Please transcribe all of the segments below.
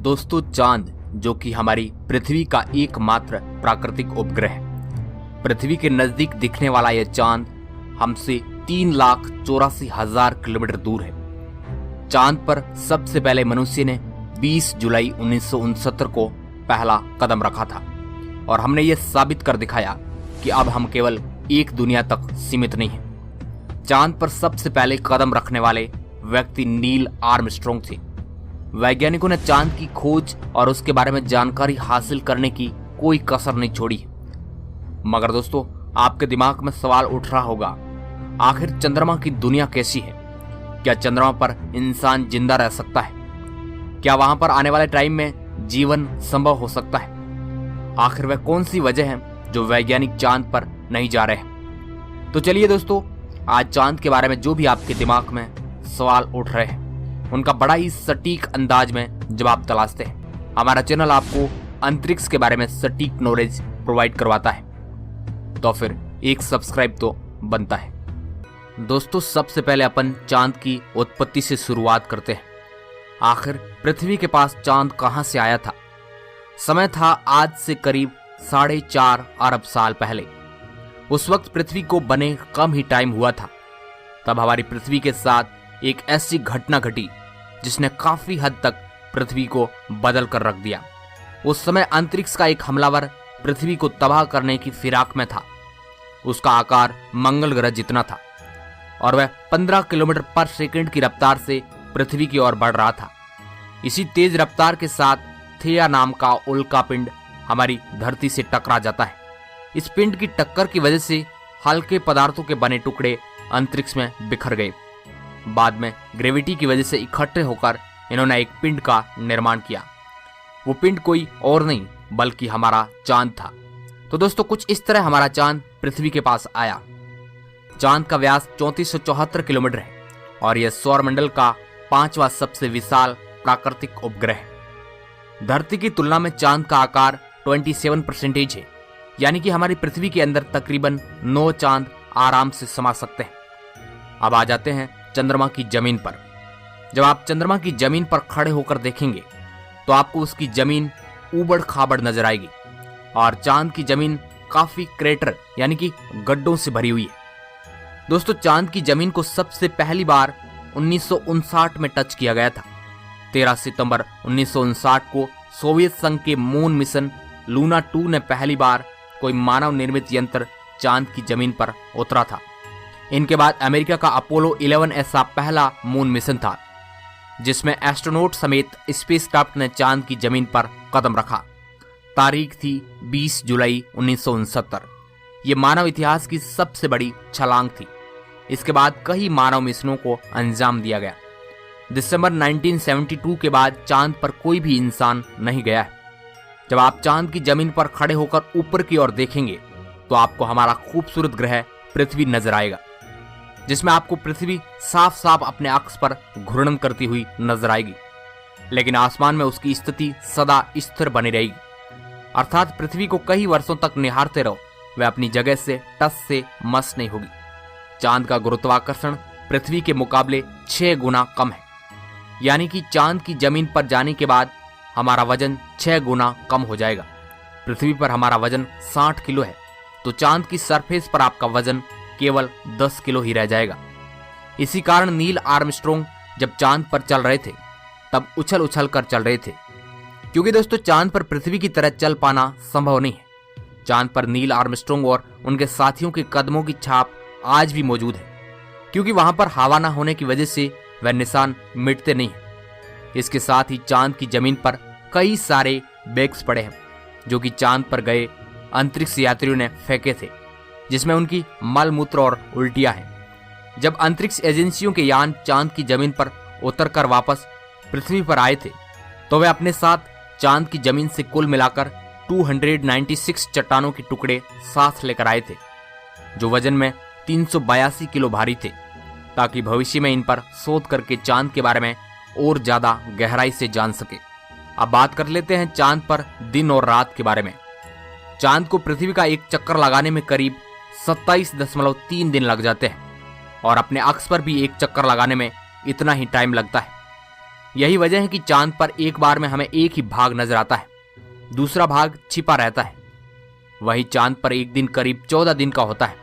दोस्तों, चांद जो कि हमारी पृथ्वी का एकमात्र प्राकृतिक उपग्रह है। पृथ्वी के नजदीक दिखने वाला यह चांद हमसे 3,84,000 किलोमीटर दूर है। चांद पर सबसे पहले मनुष्य ने 20 जुलाई 1969 को पहला कदम रखा था और हमने ये साबित कर दिखाया कि अब हम केवल एक दुनिया तक सीमित नहीं हैं। चांद पर सबसे पहले कदम रखने वाले व्यक्ति नील आर्मस्ट्रॉन्ग थे। वैज्ञानिकों ने चांद की खोज और उसके बारे में जानकारी हासिल करने की कोई कसर नहीं छोड़ी। मगर दोस्तों, आपके दिमाग में सवाल उठ रहा होगा, आखिर चंद्रमा की दुनिया कैसी है? क्या चंद्रमा पर इंसान जिंदा रह सकता है? क्या वहां पर आने वाले टाइम में जीवन संभव हो सकता है? आखिर वह कौन सी वजह है जो वैज्ञानिक चांद पर नहीं जा रहे हैं? तो चलिए दोस्तों, आज चांद के बारे में जो भी आपके दिमाग में सवाल उठ रहे हैं उनका बड़ा ही सटीक अंदाज में जवाब तलाशते हैं। हमारा चैनल आपको अंतरिक्ष के बारे में सटीक नॉलेज प्रोवाइड करवाता है, तो फिर एक सब्सक्राइब तो बनता है। दोस्तों, सबसे पहले अपन चांद की उत्पत्ति से शुरुआत करते हैं। आखिर पृथ्वी के पास चांद कहां से आया था? समय था आज से करीब 4.5 अरब साल पहले। उस वक्त पृथ्वी को बने कम ही टाइम हुआ था। तब हमारी पृथ्वी के साथ एक ऐसी घटना घटी जिसने काफी हद तक पृथ्वी को बदल कर रख दिया। उस समय अंतरिक्ष का एक हमलावर पृथ्वी को तबाह करने की फिराक में था। उसका आकार मंगल ग्रह जितना था और वह 15 किलोमीटर पर सेकंड की रफ्तार से पृथ्वी की ओर बढ़ रहा था। इसी तेज रफ्तार के साथ थेया नाम का उल्का पिंड हमारी धरती से टकरा जाता है। इस पिंड की टक्कर की वजह से हल्के पदार्थों के बने टुकड़े अंतरिक्ष में बिखर गए। बाद में ग्रेविटी की वजह से इकट्ठे होकर इन्होंने एक पिंड का निर्माण किया। वो पिंड कोई और नहीं बल्कि हमारा चांद था। तो दोस्तों, कुछ इस तरह हमारा चांद पृथ्वी के पास आया। चांद का व्यास 3474 किलोमीटर है और यह सौरमंडल का 5वां सबसे विशाल प्राकृतिक उपग्रह है। धरती की तुलना में चांद का आकार 27% है, यानी कि हमारी पृथ्वी के अंदर तकरीबन 9 चांद आराम से समा सकते हैं। अब आ जाते हैं चंद्रमा की जमीन पर। जब आप चंद्रमा की जमीन पर खड़े होकर देखेंगे तो आपको उसकी जमीन ऊबड़ खाबड़ नजर आएगी और चांद की जमीन काफी क्रेटर यानी कि गड्ढों से भरी हुई है। दोस्तों, चांद की जमीन को सबसे पहली बार 1959 में टच किया गया था। 13 सितंबर 1959 को सोवियत संघ के मून मिशन लूना 2 ने पहली बार कोई मानव निर्मित यंत्र चांद की जमीन पर उतरा था। इनके बाद अमेरिका का अपोलो 11 ऐसा पहला मून मिशन था जिसमें एस्ट्रोनॉट समेत स्पेसक्राफ्ट ने चांद की जमीन पर कदम रखा। तारीख थी 20 जुलाई 1969। ये मानव इतिहास की सबसे बड़ी छलांग थी। इसके बाद कई मानव मिशनों को अंजाम दिया गया। दिसंबर 1972 के बाद चांद पर कोई भी इंसान नहीं गया है। जब आप चांद की जमीन पर खड़े होकर ऊपर की ओर देखेंगे तो आपको हमारा खूबसूरत ग्रह पृथ्वी नजर आएगा, जिसमें आपको पृथ्वी साफ साफ अपने अक्ष पर घूर्णन करती हुई नजर आएगी, लेकिन आसमान में उसकी स्थिति सदा स्थिर बनी रहेगी। अर्थात पृथ्वी को कई वर्षों तक निहारते रहो, वह अपनी जगह से टस से मस नहीं होगी। चांद का गुरुत्वाकर्षण पृथ्वी के मुकाबले 6 गुना कम है, यानी कि चांद की जमीन पर जाने के बाद हमारा वजन 6 गुना कम हो जाएगा। पृथ्वी पर हमारा वजन 60 किलो है, तो चांद की सरफेस पर आपका वजन केवल 10 किलो ही रह जाएगा। इसी कारण नील आर्मस्ट्रॉन्ग जब चांद पर चल रहे थे तब उछल उछल कर चल रहे थे, क्योंकि दोस्तों चांद पर पृथ्वी की तरह चल पाना संभव नहीं है। चांद पर नील आर्मस्ट्रॉन्ग और उनके साथियों के कदमों की छाप आज भी मौजूद है, क्योंकि वहां पर हवा न होने की वजह से वह निशान मिटते नहीं है। इसके साथ ही चांद की जमीन पर कई सारे बैग्स पड़े हैं जो कि चांद पर गए अंतरिक्ष यात्रियों ने फेंके थे, जिसमें उनकी मल मूत्र और उल्टियां हैं। जब अंतरिक्ष एजेंसियों के यान चांद की जमीन पर उतरकर वापस पृथ्वी पर आए थे तो वे अपने साथ चांद की जमीन से कुल मिलाकर 296 चट्टानों के टुकड़े साथ लेकर आए थे, जो वजन में 382 किलो भारी थे, ताकि भविष्य में इन पर शोध करके चांद के बारे में और ज्यादा गहराई से जान सके। अब बात कर लेते हैं चांद पर दिन और रात के बारे में। चांद को पृथ्वी का एक चक्कर लगाने में करीब 27.3 दिन लग जाते हैं और अपने अक्ष पर भी एक चक्कर लगाने में इतना ही टाइम लगता है। यही वजह है कि चांद पर एक बार में हमें एक ही भाग नजर आता है, दूसरा भाग छिपा रहता है। वहीं चांद पर एक दिन करीब 14 दिन का होता है,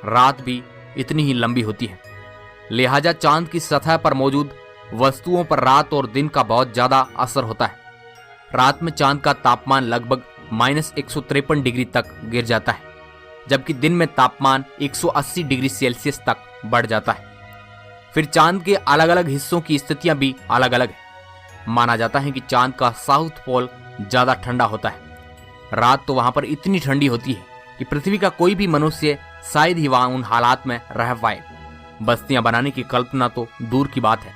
रात भी इतनी ही लंबी होती है। लिहाजा चांद की सतह पर मौजूद वस्तुओं पर रात और दिन का बहुत ज्यादा असर होता है। रात में चांद का तापमान लगभग -153 डिग्री तक गिर जाता है, जबकि दिन में तापमान 180 डिग्री सेल्सियस तक बढ़ जाता है। फिर चांद के अलग अलग हिस्सों की स्थितियां भी अलग अलग है। माना जाता है कि चांद का साउथ पोल ज्यादा ठंडा होता है। रात तो वहां पर इतनी ठंडी होती है कि पृथ्वी का कोई भी मनुष्य शायद ही वहां उन हालात में रह पाए। बस्तियां बनाने की कल्पना तो दूर की बात है।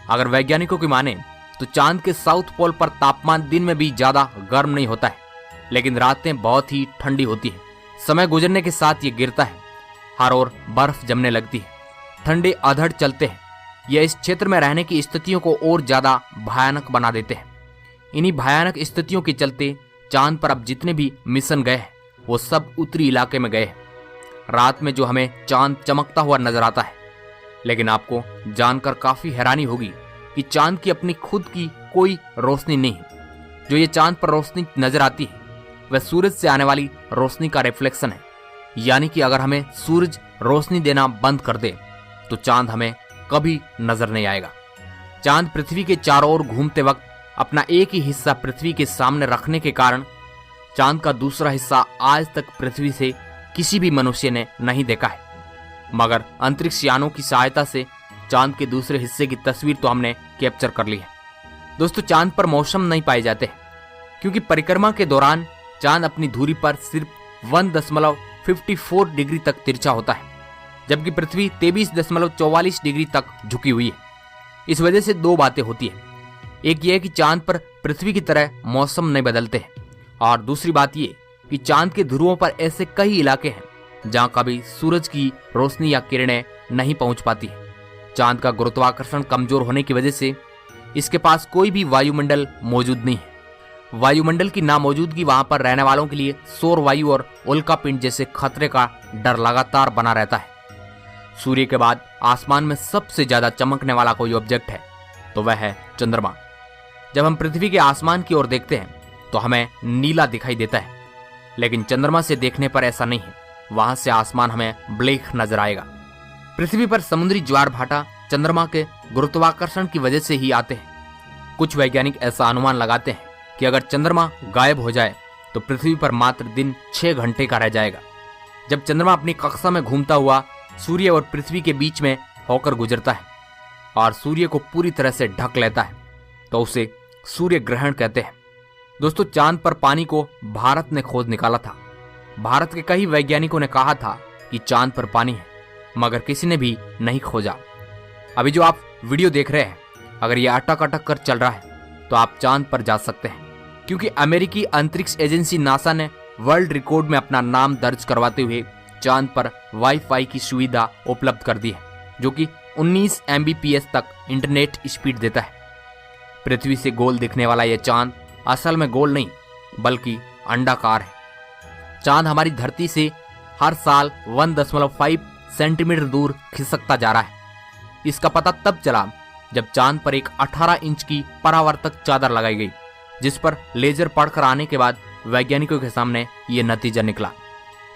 अगर वैज्ञानिकों की माने तो चांद के साउथ पोल पर तापमान दिन में भी ज्यादा गर्म नहीं होता है, लेकिन रातें बहुत ही ठंडी होती है। समय गुजरने के साथ ये गिरता है, हर ओर बर्फ जमने लगती है, ठंडे अधड़ चलते हैं। यह इस क्षेत्र में रहने की स्थितियों को और ज्यादा भयानक बना देते हैं। इन्हीं भयानक स्थितियों के चलते चांद पर अब जितने भी मिशन गए हैं वो सब उत्तरी इलाके में गए हैं। रात में जो हमें चांद चमकता हुआ नजर आता है, लेकिन आपको जानकर काफी हैरानी होगी कि चांद की अपनी खुद की कोई रोशनी नहीं है। जो ये चांद पर रोशनी नजर आती है वह सूरज से आने वाली रोशनी का रिफ्लेक्शन है। यानी कि अगर हमें सूरज रोशनी देना बंद कर दे तो चांद हमें कभी नजर नहीं आएगा। चांद पृथ्वी के चारों ओर घूमते वक्त अपना एक ही हिस्सा पृथ्वी के सामने रखने के कारण चांद का दूसरा हिस्सा आज तक पृथ्वी से किसी भी मनुष्य ने नहीं देखा है। मगर अंतरिक्ष यानों की सहायता से चांद के दूसरे हिस्से की तस्वीर तो हमने कैप्चर कर ली है। दोस्तों, चांद पर मौसम नहीं पाए जाते, क्योंकि परिक्रमा के दौरान चांद अपनी धुरी पर सिर्फ 1.54 डिग्री तक तिरछा होता है, जबकि पृथ्वी 23.44 डिग्री तक झुकी हुई है। इस वजह से दो बातें होती है। एक यह कि चांद पर पृथ्वी की तरह मौसम नहीं बदलते हैं, और दूसरी बात यह कि चांद के ध्रुवों पर ऐसे कई इलाके हैं जहां कभी सूरज की रोशनी या किरणें नहीं पहुंच पाती है। चांद का गुरुत्वाकर्षण कमजोर होने की वजह से इसके पास कोई भी वायुमंडल मौजूद नहीं है। वायुमंडल की नामौजूदगी वहां पर रहने वालों के लिए सौर वायु और उल्कापिंड जैसे खतरे का डर लगातार बना रहता है। सूर्य के बाद आसमान में सबसे ज्यादा चमकने वाला कोई ऑब्जेक्ट है तो वह है चंद्रमा। जब हम पृथ्वी के आसमान की ओर देखते हैं तो हमें नीला दिखाई देता है, लेकिन चंद्रमा से देखने पर ऐसा नहीं है। वहां से आसमान हमें ब्लैक नजर आएगा। पृथ्वी पर समुद्री ज्वार भाटा चंद्रमा के गुरुत्वाकर्षण की वजह से ही आते हैं। कुछ वैज्ञानिक ऐसा अनुमान लगाते हैं कि अगर चंद्रमा गायब हो जाए तो पृथ्वी पर मात्र दिन 6 घंटे का रह जाएगा। जब चंद्रमा अपनी कक्षा में घूमता हुआ सूर्य और पृथ्वी के बीच में होकर गुजरता है और सूर्य को पूरी तरह से ढक लेता है तो उसे सूर्य ग्रहण कहते हैं। दोस्तों, चांद पर पानी को भारत ने खोज निकाला था। भारत के कई वैज्ञानिकों ने कहा था कि चांद पर पानी है, मगर किसी ने भी नहीं खोजा। अभी जो आप वीडियो देख रहे हैं, अगर ये अटक अटक कर चल रहा है तो आप चांद पर जा सकते हैं, क्योंकि अमेरिकी अंतरिक्ष एजेंसी नासा ने वर्ल्ड रिकॉर्ड में अपना नाम दर्ज करवाते हुए चांद पर वाईफाई की सुविधा उपलब्ध कर दी है, जो कि 19 Mbps तक इंटरनेट स्पीड देता है। पृथ्वी से गोल दिखने वाला यह चांद असल में गोल नहीं बल्कि अंडाकार है। चांद हमारी धरती से हर साल 1.5 सेंटीमीटर दूर खिसकता जा रहा है। इसका पता तब चला जब चांद पर एक 18 इंच की परावर्तक चादर लगाई गई, जिस पर लेजर पड़कर आने के बाद वैज्ञानिकों के सामने यह नतीजा निकला।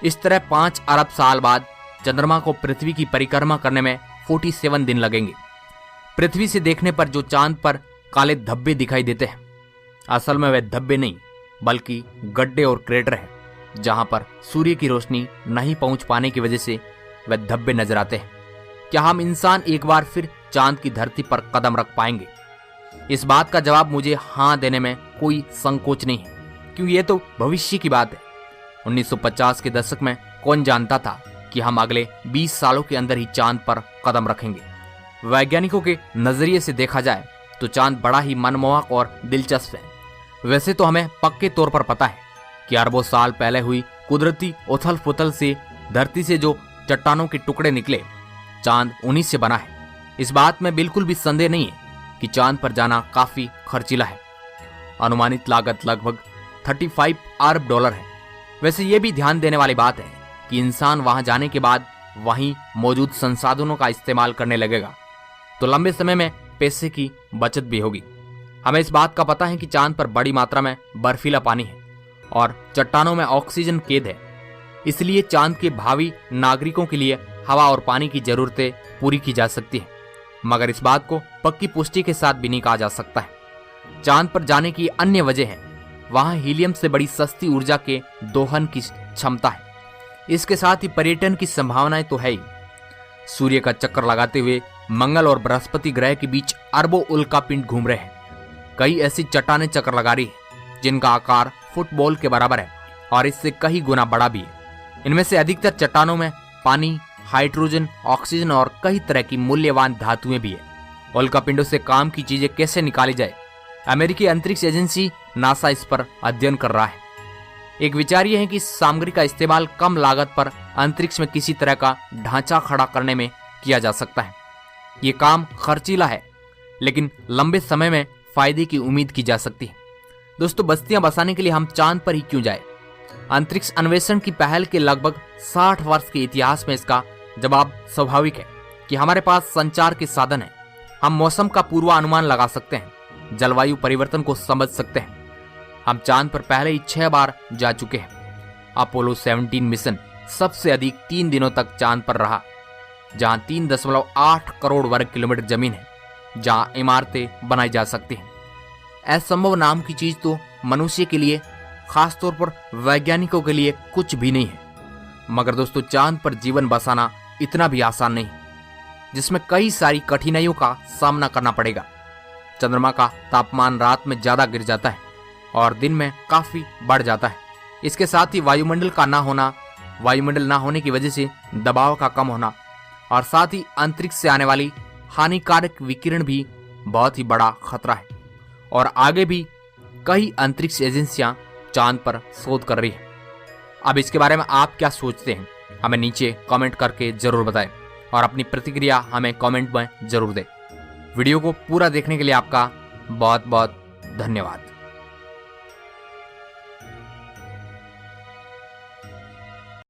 इस तरह 5 अरब साल बाद चंद्रमा को पृथ्वी की परिक्रमा करने में 47 दिन लगेंगे। पृथ्वी से देखने पर जो चांद पर काले धब्बे दिखाई देते हैं, असल में वे धब्बे नहीं बल्कि गड्ढे और क्रेटर है, जहां पर सूर्य की रोशनी नहीं पहुंच पाने की वजह से वे धब्बे नजर आते हैं। क्या हम इंसान एक बार फिर चांद की धरती पर कदम रख पाएंगे? इस बात का जवाब मुझे हाँ देने में कोई संकोच नहीं है, क्योंकि ये तो भविष्य की बात है। 1950 के दशक में कौन जानता था कि हम अगले 20 सालों के अंदर ही चांद पर कदम रखेंगे। वैज्ञानिकों के नजरिए से देखा जाए तो चांद बड़ा ही मनमोहक और दिलचस्प है। वैसे तो हमें पक्के तौर पर पता है कि अरबों साल पहले हुई कुदरती उथल पुथल से धरती से जो चट्टानों के टुकड़े निकले, चांद उन्हीं से बना है। इस बात में बिल्कुल भी संदेह नहीं है कि चांद पर जाना काफी खर्चीला है। अनुमानित लागत लगभग 35 अरब डॉलर है। वैसे ये भी ध्यान देने वाली बात है कि इंसान वहां जाने के बाद वहीं मौजूद संसाधनों का इस्तेमाल करने लगेगा, तो लंबे समय में पैसे की बचत भी होगी। हमें इस बात का पता है कि चांद पर बड़ी मात्रा में बर्फीला पानी है और चट्टानों में ऑक्सीजन कैद है, इसलिए चांद के भावी नागरिकों के लिए हवा और पानी की जरूरतें पूरी की जा सकती है। मगर इस बात को पक्की पुष्टि के साथ भी नहीं कहा जा सकता है। चांद पर जाने की अन्य वजह है, वहां हीलियम से बड़ी सस्ती ऊर्जा के दोहन की क्षमता है। इसके साथ ही पर्यटन की संभावनाएं तो है ही। सूर्य का चक्कर लगाते हुए मंगल और बृहस्पति ग्रह के बीच अरबों उल्कापिंड घूम रहे हैं। कई ऐसी चट्टानें चक्कर लगा रही हैं जिनका आकार फुटबॉल के बराबर है और इससे कई गुना बड़ा भी है। इनमें से अधिकतर चट्टानों में पानी, हाइड्रोजन, ऑक्सीजन और कई तरह की मूल्यवान धातुएं भी है। उल्कापिंडों से काम की चीजें कैसे निकाली जाए, अमेरिकी अंतरिक्ष एजेंसी नासा इस पर अध्ययन कर रहा है। एक विचार यह है कि इस सामग्री का इस्तेमाल कम लागत पर अंतरिक्ष में किसी तरह का ढांचा खड़ा करने में किया जा सकता है। ये काम खर्चीला है, लेकिन लंबे समय में फायदे की उम्मीद की जा सकती है। दोस्तों, बस्तियां बसाने के लिए हम चांद पर ही क्यों जाए? अंतरिक्ष अन्वेषण की पहल के लगभग 60 वर्ष के इतिहास में इसका जवाब स्वाभाविक है कि हमारे पास संचार के साधन है। हम मौसम का पूर्वानुमान लगा सकते हैं, जलवायु परिवर्तन को समझ सकते हैं। हम चांद पर पहले ही 6 बार जा चुके हैं। अपोलो 17 मिशन सबसे अधिक 3 दिनों तक चांद पर रहा, जहां 3.8 करोड़ वर्ग किलोमीटर जमीन है, जहां इमारतें बनाई जा सकती हैं। असंभव नाम की चीज तो मनुष्य के लिए, खासतौर पर वैज्ञानिकों के लिए कुछ भी नहीं है। मगर दोस्तों, चांद पर जीवन बसाना इतना भी आसान नहीं, जिसमें कई सारी कठिनाइयों का सामना करना पड़ेगा। चंद्रमा का तापमान रात में ज्यादा गिर जाता है और दिन में काफी बढ़ जाता है। इसके साथ ही वायुमंडल ना होने की वजह से दबाव का कम होना और साथ ही अंतरिक्ष से आने वाली हानिकारक विकिरण भी बहुत ही बड़ा खतरा है। और आगे भी कई अंतरिक्ष एजेंसियां चांद पर शोध कर रही है। अब इसके बारे में आप क्या सोचते हैं, हमें नीचे कमेंट करके जरूर बताएं और अपनी प्रतिक्रिया हमें कमेंट में जरूर दें। वीडियो को पूरा देखने के लिए आपका बहुत बहुत धन्यवाद।